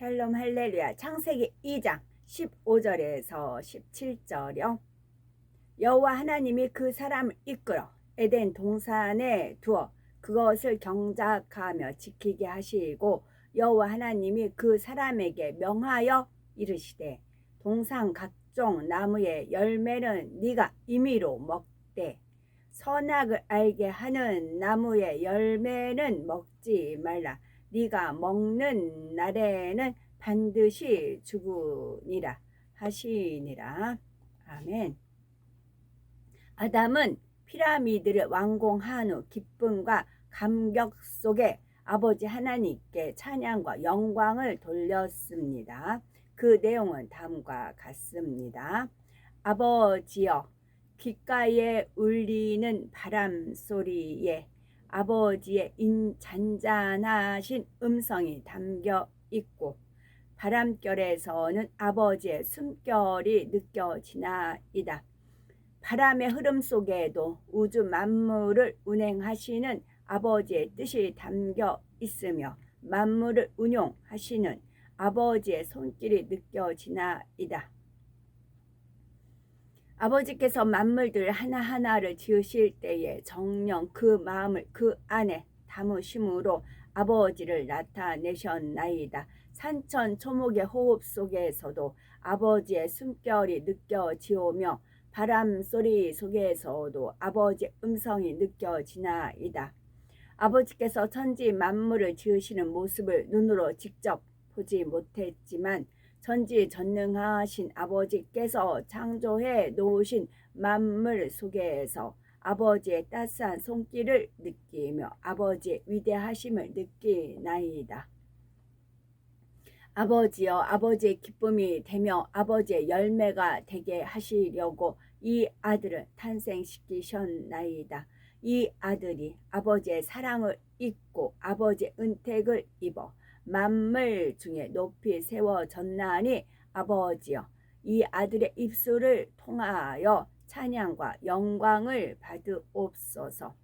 샬롬 할렐루야. 창세기 2장 15절에서 17절이요. 여호와 하나님이 그 사람을 이끌어 에덴 동산에 두어 그것을 경작하며 지키게 하시고 여호와 하나님이 그 사람에게 명하여 이르시되 동산 각종 나무의 열매는 네가 임의로 먹되 선악을 알게 하는 나무의 열매는 먹지 말라. 네가 먹는 날에는 반드시 죽으니라 하시니라. 아멘. 아담은 피라미드를 완공한 후 기쁨과 감격 속에 아버지 하나님께 찬양과 영광을 돌렸습니다. 그 내용은 다음과 같습니다. 아버지여, 귓가에 울리는 바람 소리에 아버지의 잔잔하신 음성이 담겨 있고 바람결에서는 아버지의 숨결이 느껴지나이다. 바람의 흐름 속에도 우주 만물을 운행하시는 아버지의 뜻이 담겨 있으며 만물을 운용하시는 아버지의 손길이 느껴지나이다. 아버지께서 만물들 하나하나를 지으실 때에 정녕 그 마음을 그 안에 담으심으로 아버지를 나타내셨나이다. 산천 초목의 호흡 속에서도 아버지의 숨결이 느껴지오며 바람 소리 속에서도 아버지의 음성이 느껴지나이다. 아버지께서 천지 만물을 지으시는 모습을 눈으로 직접 보지 못했지만 전지전능하신 아버지께서 창조해 놓으신 만물 속에서 아버지의 따스한 손길을 느끼며 아버지의 위대하심을 느끼나이다. 아버지여, 아버지의 기쁨이 되며 아버지의 열매가 되게 하시려고 이 아들을 탄생시키셨나이다. 이 아들이 아버지의 사랑을 입고 아버지의 은택을 입어 만물 중에 높이 세워졌나니 아버지여, 이 아들의 입술을 통하여 찬양과 영광을 받으옵소서.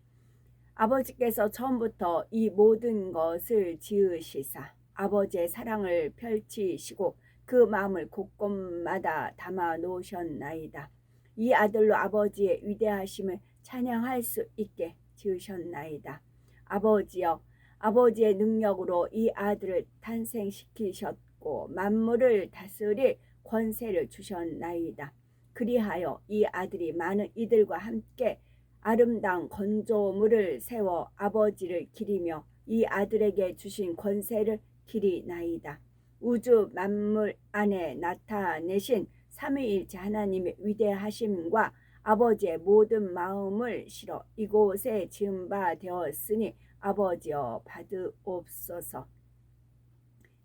아버지께서 처음부터 이 모든 것을 지으시사 아버지의 사랑을 펼치시고 그 마음을 곳곳마다 담아 놓으셨나이다. 이 아들로 아버지의 위대하심을 찬양할 수 있게 지으셨나이다. 아버지여, 아버지의 능력으로 이 아들을 탄생시키셨고 만물을 다스릴 권세를 주셨나이다. 그리하여 이 아들이 많은 이들과 함께 아름다운 건조물을 세워 아버지를 기리며 이 아들에게 주신 권세를 기리나이다. 우주 만물 안에 나타내신 삼위일체 하나님의 위대하심과 아버지의 모든 마음을 실어 이곳에 지은 바 되었으니 아버지여 받으옵소서.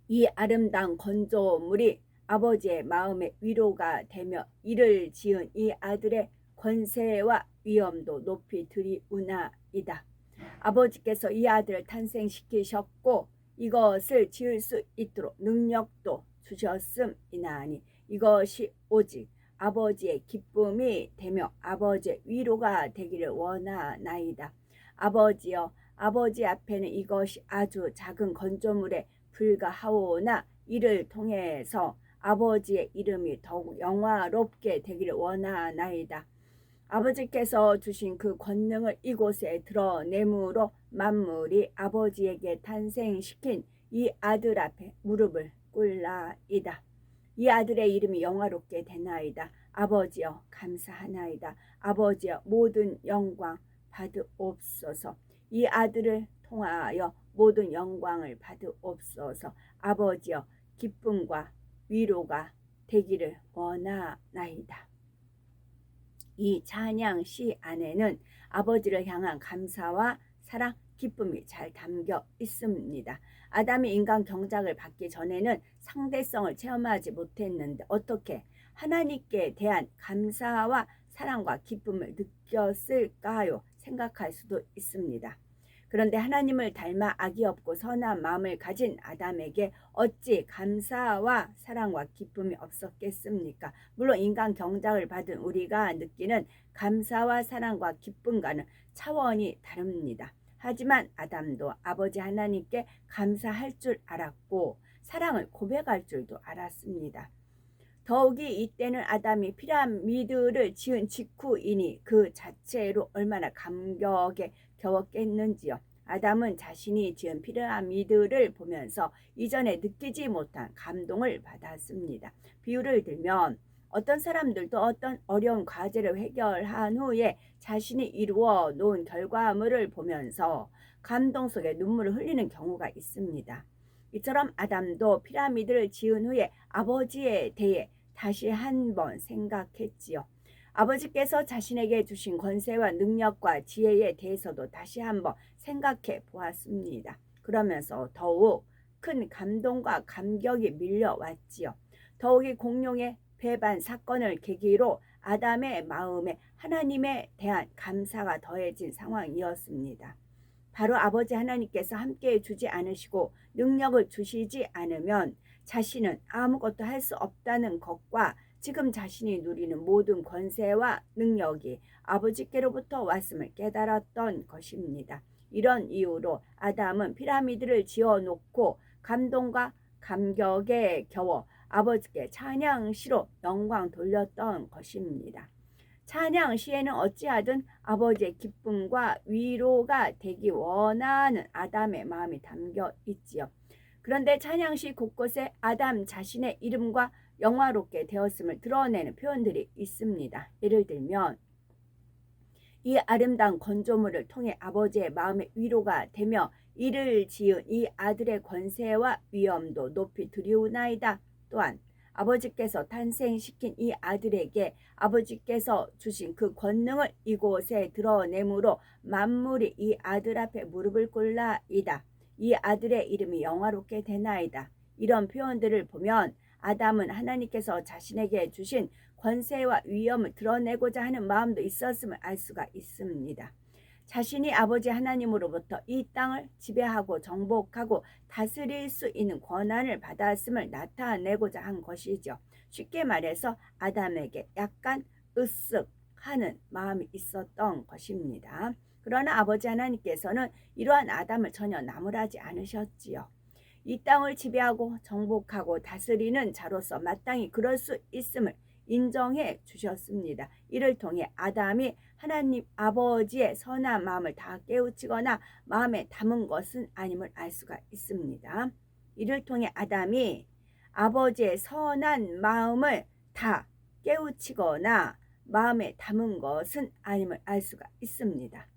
이 아름다운 건조물이 아버지의 마음의 위로가 되며 이를 지은 이 아들의 권세와 위엄도 높이 드리우나이다. 아버지께서 이 아들을 탄생시키셨고 이것을 지을 수 있도록 능력도 주셨음이나니 이것이 오직 아버지의 기쁨이 되며 아버지의 위로가 되기를 원하나이다. 아버지여, 아버지 앞에는 이것이 아주 작은 건조물에 불과하오나 이를 통해서 아버지의 이름이 더욱 영화롭게 되기를 원하나이다. 아버지께서 주신 그 권능을 이곳에 드러내므로 만물이 아버지에게 탄생시킨 이 아들 앞에 무릎을 꿇나이다. 이 아들의 이름이 영화롭게 되나이다. 아버지여, 감사하나이다. 아버지여, 모든 영광 받으옵소서. 이 아들을 통하여 모든 영광을 받으옵소서. 아버지여, 기쁨과 위로가 되기를 원하나이다. 이 찬양 시 안에는 아버지를 향한 감사와 사랑, 기쁨이 잘 담겨 있습니다. 아담이 인간 경작을 받기 전에는 상대성을 체험하지 못했는데 어떻게 하나님께 대한 감사와 사랑과 기쁨을 느꼈을까요? 생각할 수도 있습니다. 그런데 하나님을 닮아 악이 없고 선한 마음을 가진 아담에게 어찌 감사와 사랑과 기쁨이 없었겠습니까? 물론 인간 경작을 받은 우리가 느끼는 감사와 사랑과 기쁨과는 차원이 다릅니다. 하지만 아담도 아버지 하나님께 감사할 줄 알았고 사랑을 고백할 줄도 알았습니다. 더욱이 이때는 아담이 피라미드를 지은 직후이니 그 자체로 얼마나 감격에 겨웠겠는지요. 아담은 자신이 지은 피라미드를 보면서 이전에 느끼지 못한 감동을 받았습니다. 비유를 들면 어떤 사람들도 어떤 어려운 과제를 해결한 후에 자신이 이루어 놓은 결과물을 보면서 감동 속에 눈물을 흘리는 경우가 있습니다. 이처럼 아담도 피라미드를 지은 후에 아버지에 대해 다시 한번 생각했지요. 아버지께서 자신에게 주신 권세와 능력과 지혜에 대해서도 다시 한번 생각해 보았습니다. 그러면서 더욱 큰 감동과 감격이 밀려왔지요. 더욱이 공룡의 배반 사건을 계기로 아담의 마음에 하나님에 대한 감사가 더해진 상황이었습니다. 바로 아버지 하나님께서 함께해 주지 않으시고 능력을 주시지 않으면 자신은 아무것도 할 수 없다는 것과 지금 자신이 누리는 모든 권세와 능력이 아버지께로부터 왔음을 깨달았던 것입니다. 이런 이유로 아담은 피라미드를 지어놓고 감동과 감격에 겨워 아버지께 찬양시로 영광 돌렸던 것입니다. 찬양 시에는 어찌하든 아버지의 기쁨과 위로가 되기 원하는 아담의 마음이 담겨 있지요. 그런데 찬양 시 곳곳에 아담 자신의 이름과 영화롭게 되었음을 드러내는 표현들이 있습니다. 예를 들면 이 아름다운 건조물을 통해 아버지의 마음의 위로가 되며 이를 지은 이 아들의 권세와 위엄도 높이 드리우나이다. 또한 아버지께서 탄생시킨 이 아들에게 아버지께서 주신 그 권능을 이곳에 드러내므로 만물이 이 아들 앞에 무릎을 꿇나이다. 이 아들의 이름이 영화롭게 되나이다. 이런 표현들을 보면 아담은 하나님께서 자신에게 주신 권세와 위엄을 드러내고자 하는 마음도 있었음을 알 수가 있습니다. 자신이 아버지 하나님으로부터 이 땅을 지배하고 정복하고 다스릴 수 있는 권한을 받았음을 나타내고자 한 것이죠. 쉽게 말해서 아담에게 약간 으쓱하는 마음이 있었던 것입니다. 그러나 아버지 하나님께서는 이러한 아담을 전혀 나무라지 않으셨지요. 이 땅을 지배하고 정복하고 다스리는 자로서 마땅히 그럴 수 있음을 인정해 주셨습니다. 이를 통해 아담이 하나님 아버지의 선한 마음을 다 깨우치거나 마음에 담은 것은 아님을 알 수가 있습니다. 이를 통해 아담이 아버지의 선한 마음을 다 깨우치거나 마음에 담은 것은 아님을 알 수가 있습니다.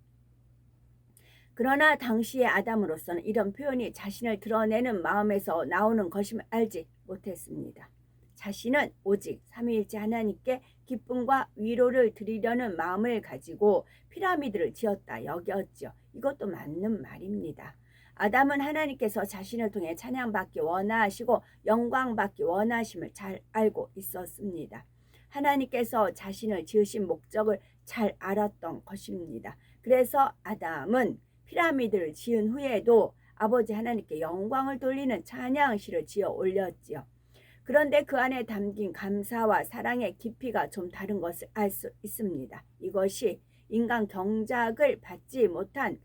그러나 당시의 아담으로서는 이런 표현이 자신을 드러내는 마음에서 나오는 것임을 알지 못했습니다. 자신은 오직 삼위일체 하나님께 기쁨과 위로를 드리려는 마음을 가지고 피라미드를 지었다 여겼죠. 이것도 맞는 말입니다. 아담은 하나님께서 자신을 통해 찬양받기 원하시고 영광받기 원하심을 잘 알고 있었습니다. 하나님께서 자신을 지으신 목적을 잘 알았던 것입니다. 그래서 아담은 피라미드를 지은 후에도 아버지 하나님께 영광을 돌리는 찬양시를 지어 올렸지요. 그런데 그 안에 담긴 감사와 사랑의 깊이가 좀 다른 것을 알 수 있습니다. 이것이 인간 경작을 받지 못한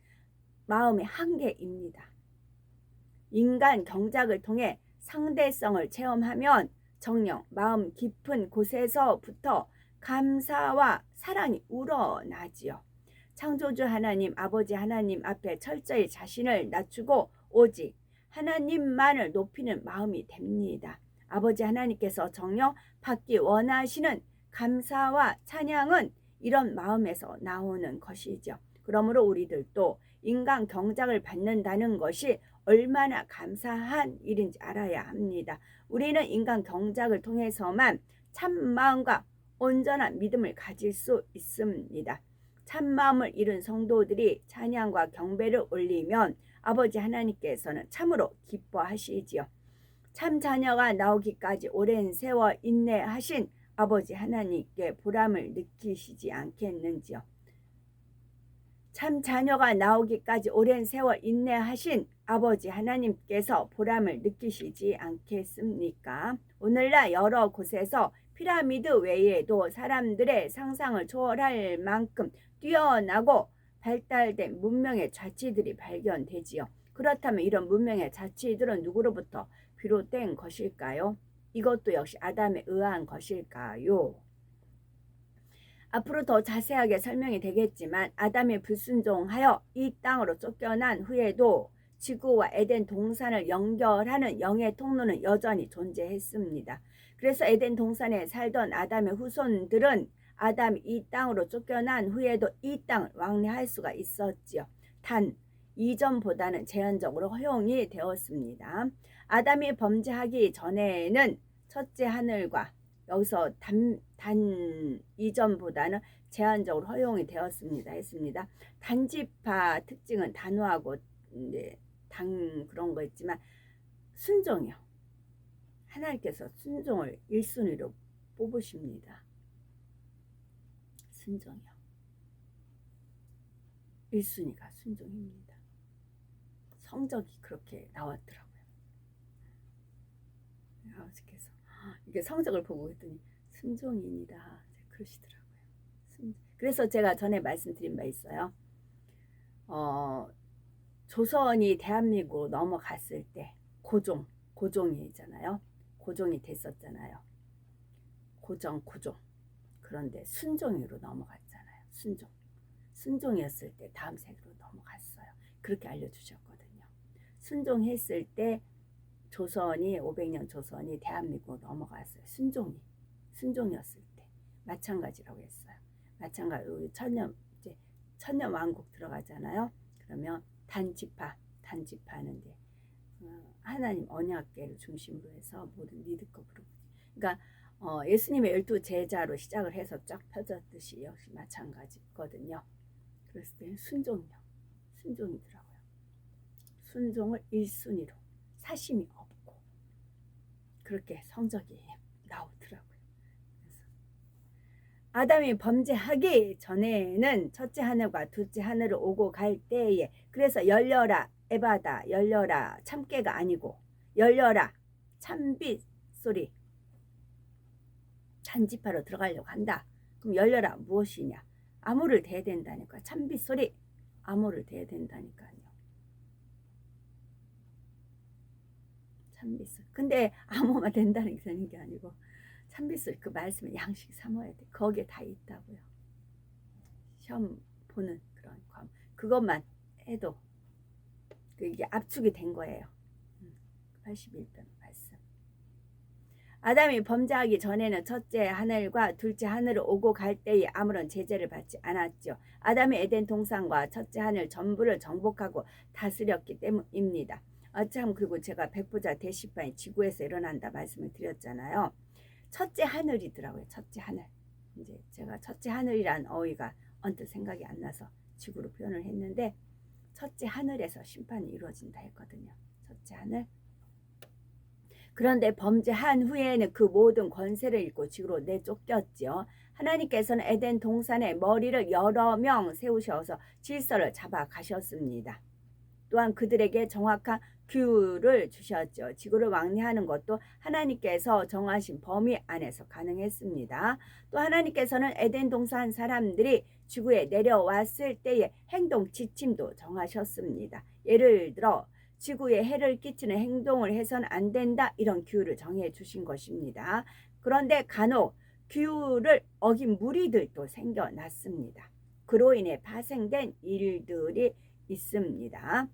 마음의 한계입니다. 인간 경작을 통해 상대성을 체험하면 정녕 마음 깊은 곳에서부터 감사와 사랑이 우러나지요. 창조주 하나님 아버지 하나님 앞에 철저히 자신을 낮추고 오직 하나님만을 높이는 마음이 됩니다. 아버지 하나님께서 정녕 받기 원하시는 감사와 찬양은 이런 마음에서 나오는 것이죠. 그러므로 우리들도 인간 경작을 받는다는 것이 얼마나 감사한 일인지 알아야 합니다. 우리는 인간 경작을 통해서만 참 마음과 온전한 믿음을 가질 수 있습니다. 참마음을 잃은 성도들이 찬양과 경배를 올리면 아버지 하나님께서는 참으로 기뻐하시지요. 참 자녀가 나오기까지 오랜 세월 인내하신 아버지 하나님께 보람을 느끼시지 않겠는지요. 참 자녀가 나오기까지 오랜 세월 인내하신 아버지 하나님께서 보람을 느끼시지 않겠습니까? 오늘날 여러 곳에서 피라미드 외에도 사람들의 상상을 초월할 만큼 뛰어나고 발달된 문명의 자치들이 발견되지요. 그렇다면 이런 문명의 자치들은 누구로부터 비롯된 것일까요? 이것도 역시 아담에 의한 것일까요? 앞으로 더 자세하게 설명이 되겠지만 아담이 불순종하여 이 땅으로 쫓겨난 후에도 지구와 에덴 동산을 연결하는 영의 통로는 여전히 존재했습니다. 그래서 에덴 동산에 살던 아담의 후손들은 아담이 이 땅으로 쫓겨난 후에도 이 땅을 왕래할 수가 있었지요. 단 이전보다는 제한적으로 허용이 되었습니다. 아담이 범죄하기 전에는 첫째 하늘과 여기서 단 이전보다는 제한적으로 허용이 되었습니다. 했습니다. 단지파 특징은 단호하고 이제 그런 거 있지만 순종이요. 하나님께서 순종을 1순위로 뽑으십니다. 순종이요. 1순위가 순종입니다. 성적이 그렇게 나왔더라고요. 아버지께서 이게 성적을 보고 했더니 순종입니다. 그러시더라고요. 그래서 제가 전에 말씀드린 바 있어요. 조선이 대한민국으로 넘어갔을 때 고종이잖아요. 고종이 됐었잖아요. 고종. 그런데 순종으로 넘어갔잖아요. 순종이었을 때 다음 세대로 넘어갔어요. 그렇게 알려주셨거든요. 순종했을 때 조선이 500년 조선이 대한민국으로 넘어갔어요. 순종이었을 때 마찬가지라고 했어요. 마찬가지로 천년 왕국 들어가잖아요. 그러면 단지파는데 하나님 언약궤를 중심으로 해서 모든 리드급으로 그러니까 예수님의 12 제자로 시작을 해서 쫙 펴졌듯이 역시 마찬가지거든요. 그랬을 때는 순종이더라고요. 순종을 1순위로 사심이 없고 그렇게 성적이 나오더라고요. 그래서 아담이 범죄하기 전에는 첫째 하늘과 둘째 하늘을 오고 갈 때에 그래서 열려라 에바다 열려라 참깨가 아니고 열려라 참빛 소리 단지파로 들어가려고 한다. 그럼 열려라 무엇이냐? 암호를 대야 된다니까. 참빛 소리 암호를 대야 된다니까요. 참빛 소리. 근데 암호만 된다는 게 되는 게 아니고 참빛 소리 그 말씀을 양식 삼아야 돼. 거기에 다 있다고요. 시험 보는 그런 그것만 해도 이게 압축이 된 거예요. 81편 말씀. 아담이 범죄하기 전에는 첫째 하늘과 둘째 하늘을 오고 갈 때에 아무런 제재를 받지 않았죠. 아담이 에덴 동산과 첫째 하늘 전부를 정복하고 다스렸기 때문입니다. 참 그리고 제가 백부자 대시판이 지구에서 일어난다 말씀을 드렸잖아요. 첫째 하늘이더라고요. 첫째 하늘. 이제 제가 첫째 하늘이란 어휘가 언뜻 생각이 안 나서 지구로 표현을 했는데 첫째 하늘에서 심판이 이루어진다 했거든요. 첫째 하늘. 그런데 범죄한 후에는 그 모든 권세를 잃고 지구로 내쫓겼죠. 하나님께서는 에덴 동산에 머리를 여러 명 세우셔서 질서를 잡아 가셨습니다. 또한 그들에게 정확한 규율을 주셨죠. 지구를 왕래하는 것도 하나님께서 정하신 범위 안에서 가능했습니다. 또 하나님께서는 에덴 동산 사람들이 지구에 내려왔을 때의 행동 지침도 정하셨습니다. 예를 들어 지구에 해를 끼치는 행동을 해서는 안 된다 이런 규율을 정해 주신 것입니다. 그런데 간혹 규율을 어긴 무리들도 생겨났습니다. 그로 인해 파생된 일들이 있습니다.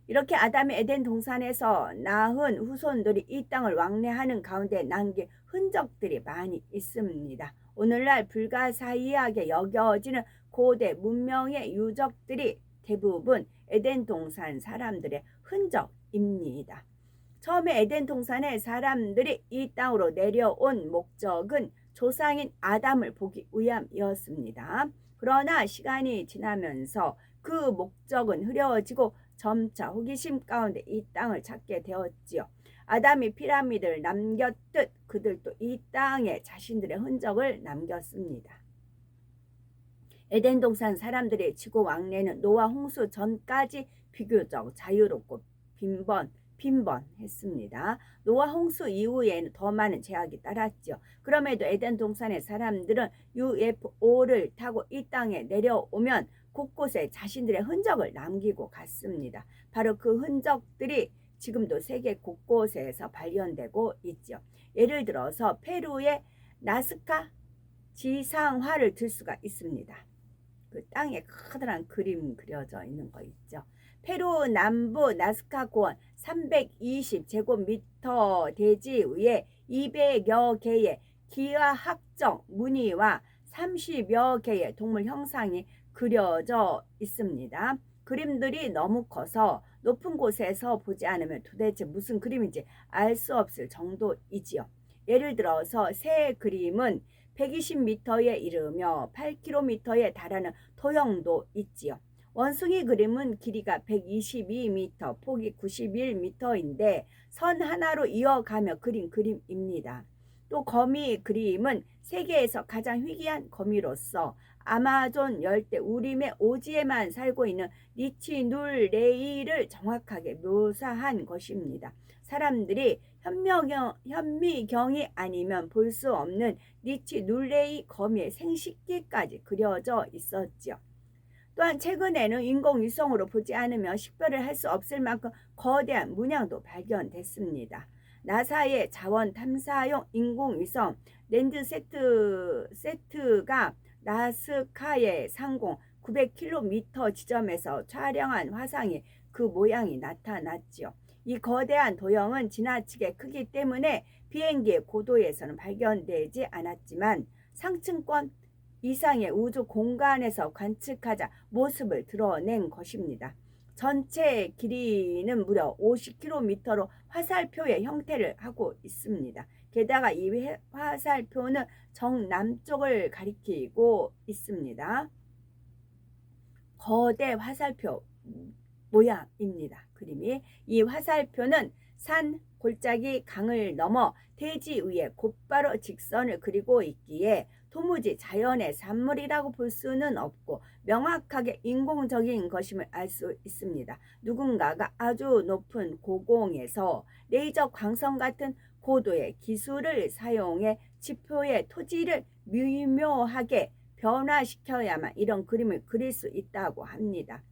이렇게 아담이 에덴 동산에서 낳은 후손들이 이 땅을 왕래하는 가운데 남긴 흔적들이 많이 있습니다. 오늘날 불가사의하게 여겨지는 고대 문명의 유적들이 대부분 에덴 동산 사람들의 흔적입니다. 처음에 에덴 동산의 사람들이 이 땅으로 내려온 목적은 조상인 아담을 보기 위함이었습니다. 그러나 시간이 지나면서 그 목적은 흐려지고 점차 호기심 가운데 이 땅을 찾게 되었지요. 아담이 피라미드를 남겼듯 그들도 이 땅에 자신들의 흔적을 남겼습니다. 에덴 동산 사람들의 지구 왕래는 노아 홍수 전까지 비교적 자유롭고 빈번했습니다. 노아 홍수 이후에는 더 많은 제약이 따랐죠. 그럼에도 에덴 동산의 사람들은 UFO를 타고 이 땅에 내려오면 곳곳에 자신들의 흔적을 남기고 갔습니다. 바로 그 흔적들이 지금도 세계 곳곳에서 발견되고 있죠. 예를 들어서 페루의 나스카 지상화를 들 수가 있습니다. 그 땅에 커다란 그림 그려져 있는 거 있죠. 페루 남부 나스카 고원 320제곱미터 대지 위에 200여 개의 기하학적 무늬와 30여 개의 동물 형상이 그려져 있습니다. 그림들이 너무 커서 높은 곳에서 보지 않으면 도대체 무슨 그림인지 알 수 없을 정도이지요. 예를 들어서 새 그림은 120m에 이르며 8km에 달하는 토형도 있지요. 원숭이 그림은 길이가 122m, 폭이 91m인데 선 하나로 이어가며 그린 그림입니다. 또 거미 그림은 세계에서 가장 희귀한 거미로서 아마존 열대 우림의 오지에만 살고 있는 니치눌레이를 정확하게 묘사한 것입니다. 사람들이 현미경이 아니면 볼 수 없는 니치눌레이 거미의 생식기까지 그려져 있었죠. 또한 최근에는 인공위성으로 보지 않으면 식별을 할 수 없을 만큼 거대한 문양도 발견됐습니다. 나사의 자원 탐사용 인공위성 랜드세트가 나스카의 상공 900km 지점에서 촬영한 화상에 그 모양이 나타났지요. 이 거대한 도형은 지나치게 크기 때문에 비행기의 고도에서는 발견되지 않았지만 상층권 이상의 우주 공간에서 관측하자 모습을 드러낸 것입니다. 전체 길이는 무려 50km로 화살표의 형태를 하고 있습니다. 게다가 이 화살표는 정남쪽을 가리키고 있습니다. 거대 화살표 모양입니다. 그림이. 이 화살표는 산, 골짜기, 강을 넘어 대지 위에 곧바로 직선을 그리고 있기에 도무지 자연의 산물이라고 볼 수는 없고 명확하게 인공적인 것임을 알 수 있습니다. 누군가가 아주 높은 고공에서 레이저 광선 같은 고도의 기술을 사용해 지표의 토지를 미묘하게 변화시켜야만 이런 그림을 그릴 수 있다고 합니다.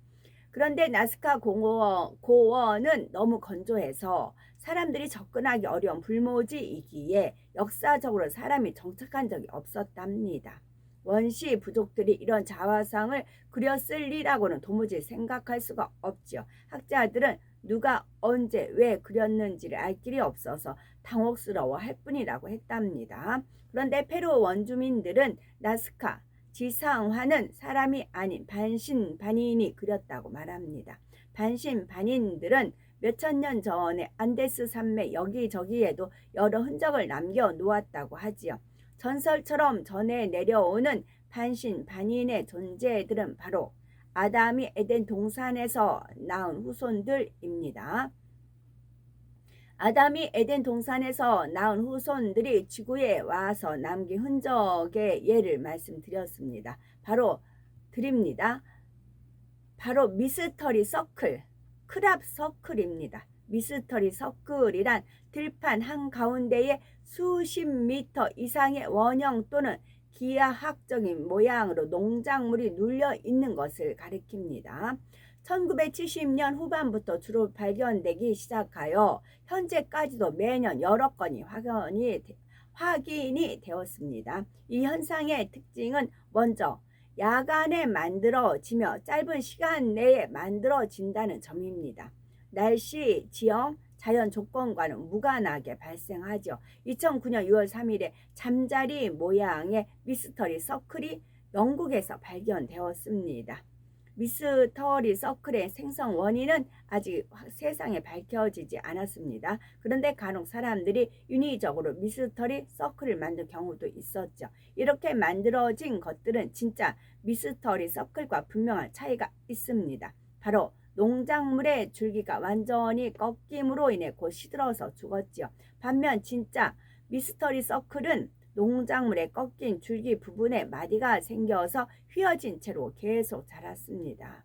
그런데 나스카 고원은 너무 건조해서 사람들이 접근하기 어려운 불모지이기에 역사적으로 사람이 정착한 적이 없었답니다. 원시 부족들이 이런 자화상을 그렸을 리라고는 도무지 생각할 수가 없죠. 학자들은 누가 언제 왜 그렸는지를 알 길이 없어서 당혹스러워할 뿐이라고 했답니다. 그런데 페루 원주민들은 나스카 지상화는 사람이 아닌 반신반인이 그렸다고 말합니다. 반신반인들은 몇천 년 전에 안데스 산맥 여기저기에도 여러 흔적을 남겨 놓았다고 하지요. 전설처럼 전해 내려오는 반신반인의 존재들은 바로 아담이 에덴 동산에서 낳은 후손들입니다. 아담이 에덴 동산에서 낳은 후손들이 지구에 와서 남긴 흔적의 예를 말씀드렸습니다. 바로 미스터리 서클, 크랍 서클입니다. 미스터리 서클이란 들판 한가운데에 수십 미터 이상의 원형 또는 기하학적인 모양으로 농작물이 눌려 있는 것을 가리킵니다. 1970년 후반부터 주로 발견되기 시작하여 현재까지도 매년 여러 건이 확인이 되었습니다. 이 현상의 특징은 먼저 야간에 만들어지며 짧은 시간 내에 만들어진다는 점입니다. 날씨, 지형, 자연 조건과는 무관하게 발생하죠. 2009년 6월 3일에 잠자리 모양의 미스터리 서클이 영국에서 발견되었습니다. 미스터리 서클의 생성 원인은 아직 세상에 밝혀지지 않았습니다. 그런데 간혹 사람들이 인위적으로 미스터리 서클을 만든 경우도 있었죠. 이렇게 만들어진 것들은 진짜 미스터리 서클과 분명한 차이가 있습니다. 바로 농작물의 줄기가 완전히 꺾임으로 인해 곧 시들어서 죽었지요. 반면 진짜 미스터리 서클은 농작물의 꺾인 줄기 부분에 마디가 생겨서 휘어진 채로 계속 자랐습니다.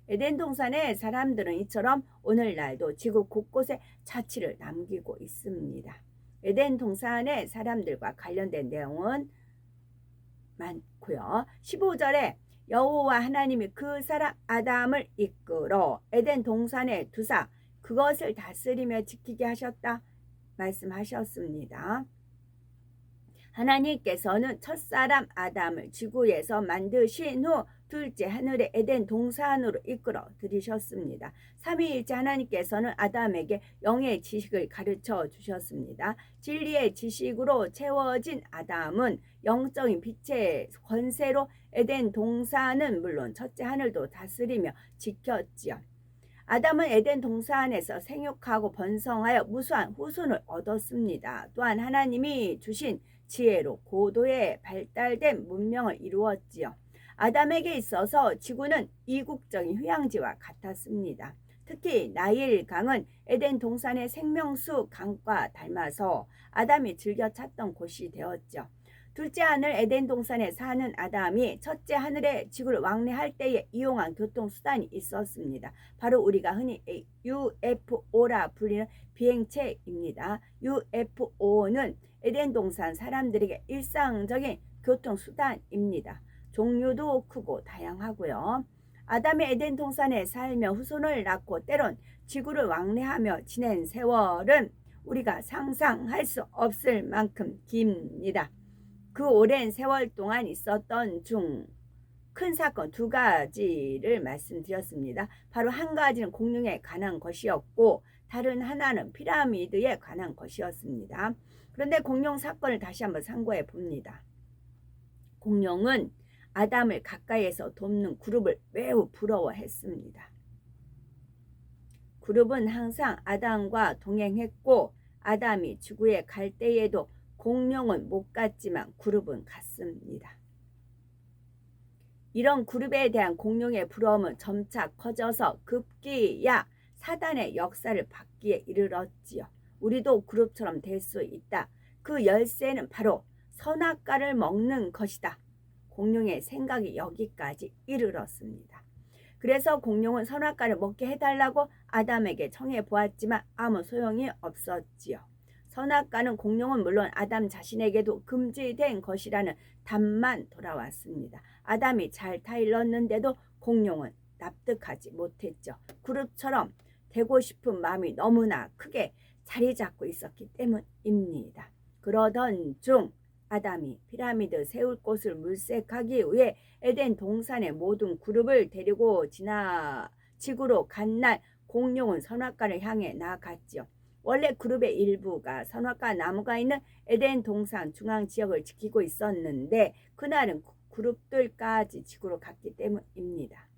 에덴 동산의 사람들은 이처럼 오늘날도 지구 곳곳에 자취를 남기고 있습니다. 에덴 동산의 사람들과 관련된 내용은 많고요. 15절에 여호와 하나님이 그 사람 아담을 이끌어 에덴 동산에 두사 그 그것을 다스리며 지키게 하셨다 말씀하셨습니다. 하나님께서는 첫사람 아담을 지구에서 만드신 후 둘째 하늘의 에덴 동산으로 이끌어 들이셨습니다. 삼위일체 하나님께서는 아담에게 영의 지식을 가르쳐 주셨습니다. 진리의 지식으로 채워진 아담은 영적인 빛의 권세로 에덴 동산은 물론 첫째 하늘도 다스리며 지켰지요. 아담은 에덴 동산에서 생육하고 번성하여 무수한 후손을 얻었습니다. 또한 하나님이 주신 지혜로 고도의 발달된 문명을 이루었지요. 아담에게 있어서 지구는 이국적인 휴양지와 같았습니다. 특히 나일 강은 에덴 동산의 생명수 강과 닮아서 아담이 즐겨 찾던 곳이 되었죠. 둘째 하늘 에덴 동산에 사는 아담이 첫째 하늘의 지구를 왕래할 때에 이용한 교통수단이 있었습니다. 바로 우리가 흔히 UFO라 불리는 비행체입니다. UFO는 에덴 동산 사람들에게 일상적인 교통수단입니다. 종류도 크고 다양하고요. 아담이 에덴 동산에 살며 후손을 낳고 때론 지구를 왕래하며 지낸 세월은 우리가 상상할 수 없을 만큼 깁니다. 그 오랜 세월 동안 있었던 중 큰 사건 두 가지를 말씀드렸습니다. 바로 한 가지는 공룡에 관한 것이었고 다른 하나는 피라미드에 관한 것이었습니다. 그런데 공룡 사건을 다시 한번 상고해 봅니다. 공룡은 아담을 가까이에서 돕는 그룹을 매우 부러워했습니다. 그룹은 항상 아담과 동행했고 아담이 지구에 갈 때에도 공룡은 못 갔지만 그룹은 갔습니다. 이런 그룹에 대한 공룡의 부러움은 점차 커져서 급기야 사단의 역사를 받기에 이르렀지요. 우리도 그룹처럼 될 수 있다. 그 열쇠는 바로 선악과를 먹는 것이다. 공룡의 생각이 여기까지 이르렀습니다. 그래서 공룡은 선악과를 먹게 해달라고 아담에게 청해 보았지만 아무 소용이 없었지요. 선악과는 공룡은 물론 아담 자신에게도 금지된 것이라는 답만 돌아왔습니다. 아담이 잘 타일렀는데도 공룡은 납득하지 못했죠. 그룹처럼 되고 싶은 마음이 너무나 크게 자리 잡고 있었기 때문입니다. 그러던 중 아담이 피라미드 세울 곳을 물색하기 위해 에덴 동산의 모든 그룹을 데리고 지구로 간 날 공룡은 선악과를 향해 나아갔지요. 원래 그룹의 일부가 선악과 나무가 있는 에덴 동산 중앙 지역을 지키고 있었는데 그날은 그룹들까지 지구로 갔기 때문입니다.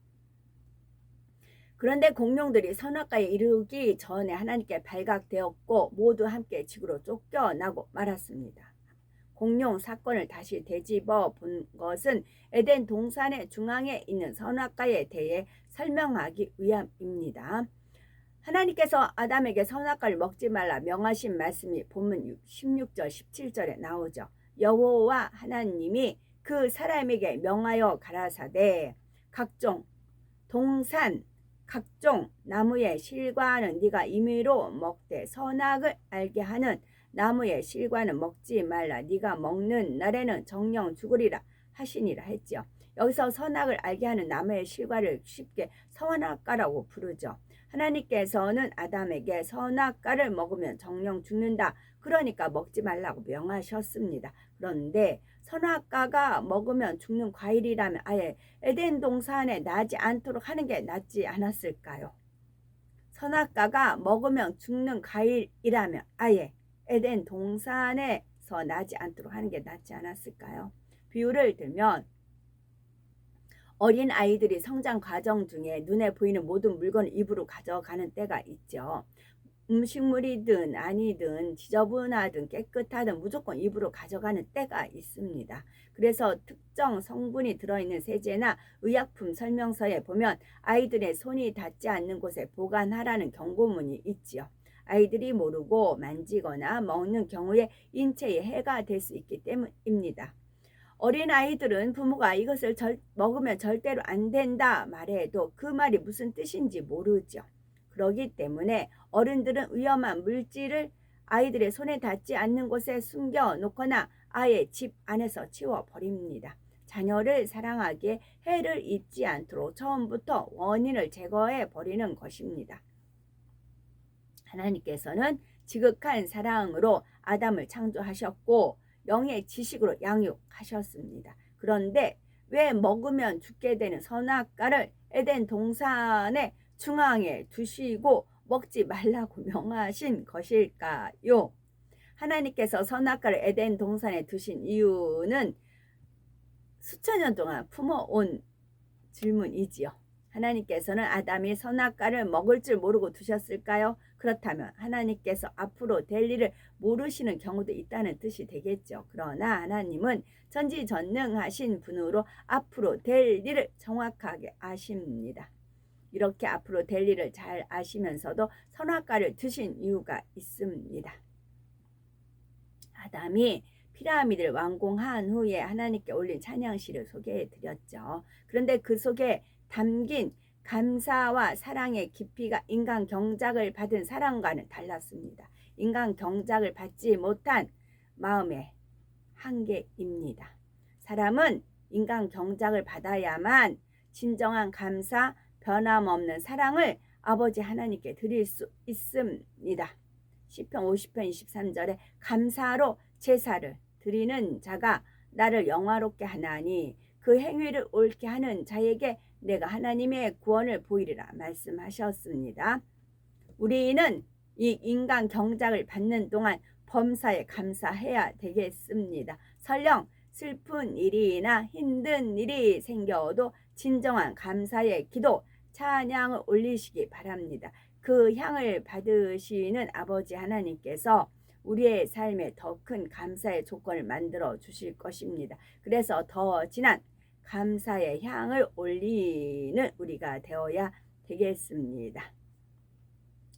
그런데 공룡들이 선악과에 이르기 전에 하나님께 발각되었고 모두 함께 지구로 쫓겨나고 말았습니다. 공룡 사건을 다시 되짚어 본 것은 에덴 동산의 중앙에 있는 선악과에 대해 설명하기 위함입니다. 하나님께서 아담에게 선악과를 먹지 말라 명하신 말씀이 본문 16절 17절에 나오죠. 여호와 하나님이 그 사람에게 명하여 가라사대 각종 동산 각종 나무의 실과는 네가 임의로 먹되 선악을 알게 하는 나무의 실과는 먹지 말라. 네가 먹는 날에는 정령 죽으리라 하시니라 했지요. 여기서 선악을 알게 하는 나무의 실과를 쉽게 선악과라고 부르죠. 하나님께서는 아담에게 선악과를 먹으면 정령 죽는다. 그러니까 먹지 말라고 명하셨습니다. 그런데 선악과가 먹으면 죽는 과일이라면 아예 에덴 동산에 나지 않도록 하는 게 낫지 않았을까요? 선악과가 먹으면 죽는 과일이라면 아예 에덴 동산에서 나지 않도록 하는 게 낫지 않았을까요? 비유를 들면 어린 아이들이 성장 과정 중에 눈에 보이는 모든 물건을 입으로 가져가는 때가 있죠. 음식물이든 아니든 지저분하든 깨끗하든 무조건 입으로 가져가는 때가 있습니다. 그래서 특정 성분이 들어있는 세제나 의약품 설명서에 보면 아이들의 손이 닿지 않는 곳에 보관하라는 경고문이 있지요. 아이들이 모르고 만지거나 먹는 경우에 인체에 해가 될 수 있기 때문입니다. 어린아이들은 부모가 이것을 먹으면 절대로 안 된다 말해도 그 말이 무슨 뜻인지 모르죠. 그렇기 때문에 어른들은 위험한 물질을 아이들의 손에 닿지 않는 곳에 숨겨 놓거나 아예 집 안에서 치워버립니다. 자녀를 사랑하기에 해를 입지 않도록 처음부터 원인을 제거해 버리는 것입니다. 하나님께서는 지극한 사랑으로 아담을 창조하셨고 영의 지식으로 양육하셨습니다. 그런데 왜 먹으면 죽게 되는 선악과를 에덴 동산의 중앙에 두시고 먹지 말라고 명하신 것일까요? 하나님께서 선악과를 에덴 동산에 두신 이유는 수천 년 동안 품어온 질문이지요. 하나님께서는 아담이 선악과를 먹을 줄 모르고 두셨을까요? 그렇다면 하나님께서 앞으로 될 일을 모르시는 경우도 있다는 뜻이 되겠죠. 그러나 하나님은 전지전능하신 분으로 앞으로 될 일을 정확하게 아십니다. 이렇게 앞으로 될 일을 잘 아시면서도 선악과를 드신 이유가 있습니다. 아담이 피라미드를 완공한 후에 하나님께 올린 찬양시를 소개해 드렸죠. 그런데 그 속에 담긴 감사와 사랑의 깊이가 인간 경작을 받은 사랑과는 달랐습니다. 인간 경작을 받지 못한 마음의 한계입니다. 사람은 인간 경작을 받아야만 진정한 감사, 변함없는 사랑을 아버지 하나님께 드릴 수 있습니다. 시편 50편 23절에 감사로 제사를 드리는 자가 나를 영화롭게 하나니 그 행위를 옳게 하는 자에게 내가 하나님의 구원을 보이리라 말씀하셨습니다. 우리는 이 인간 경작을 받는 동안 범사에 감사해야 되겠습니다. 설령 슬픈 일이나 힘든 일이 생겨도 진정한 감사의 기도, 찬양을 올리시기 바랍니다. 그 향을 받으시는 아버지 하나님께서 우리의 삶에 더 큰 감사의 조건을 만들어 주실 것입니다. 그래서 더 진한 감사의 향을 올리는 우리가 되어야 되겠습니다.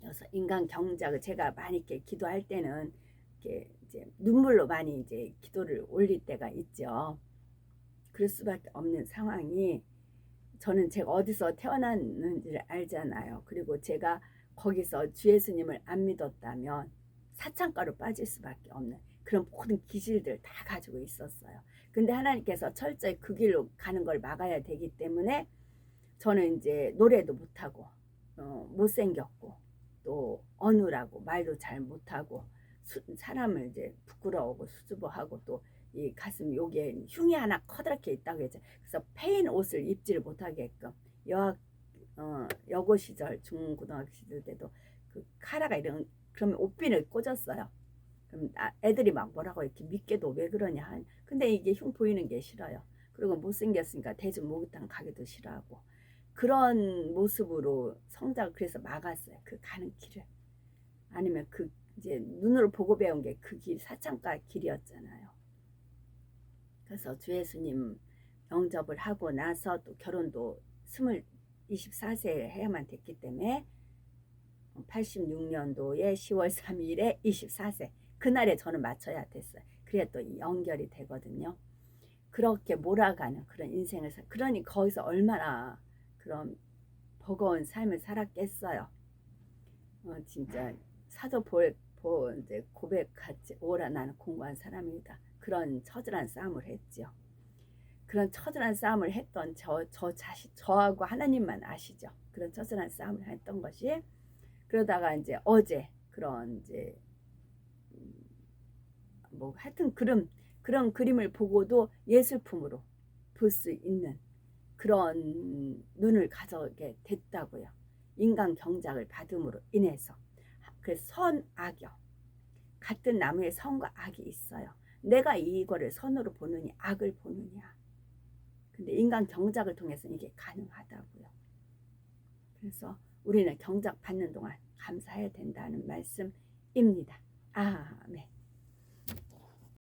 그래서 인간 경작을 제가 많이 이렇게 기도할 때는 이렇게 이제 눈물로 많이 이제 기도를 올릴 때가 있죠. 그럴 수밖에 없는 상황이, 저는 제가 어디서 태어났는지를 알잖아요. 그리고 제가 거기서 주 예수님을 안 믿었다면 사창가로 빠질 수밖에 없는 그런 모든 기질들 다 가지고 있었어요. 근데 하나님께서 철저히 그 길로 가는 걸 막아야 되기 때문에 저는 이제 노래도 못하고 못생겼고 또 어눌하고 말도 잘 못하고 사람을 이제 부끄러워하고 수줍어하고 또 이 가슴 여기에 흉이 하나 커다랗게 있다고 했죠. 그래서 패인 옷을 입지를 못하게끔 여고 시절 중고등학교 시절 때도 그 카라가 이런 그러면 옷핀을 꽂았어요. 그럼 애들이 막 뭐라고 이렇게 믿게도 왜 그러냐. 근데 이게 흉 보이는 게 싫어요. 그리고 못생겼으니까 대중 목욕탕 가기도 싫어하고 그런 모습으로 성장을 그래서 막았어요. 그 가는 길을. 아니면 그 이제 눈으로 보고 배운 게 그 길 사창가 길이었잖아요. 그래서 주 예수님 영접을 하고 나서 또 결혼도 24세에 해야만 됐기 때문에 86년도에 10월 3일에 24세 그날에 저는 맞춰야 됐어요. 그래야 또 연결이 되거든요. 그렇게 몰아가는 그런 인생을 그러니 거기서 얼마나 그런 버거운 삶을 살았겠어요. 진짜 사도 이제 고백같이 오라 나는 공고한 사람이다. 그런 처절한 싸움을 했죠. 그런 처절한 싸움을 했던 저하고 하나님만 아시죠. 그런 처절한 싸움을 했던 것이, 그러다가 이제 어제 그런 이제 뭐 하여튼 그런 그림을 보고도 예술품으로 볼 수 있는 그런 눈을 가져게 됐다고요. 인간 경작을 받음으로 인해서. 그래서 선악이요. 같은 나무에 선과 악이 있어요. 내가 이거를 선으로 보느냐 악을 보느냐. 근데 인간 경작을 통해서 이게 가능하다고요. 그래서 우리는 경작 받는 동안 감사해야 된다는 말씀입니다. 아멘.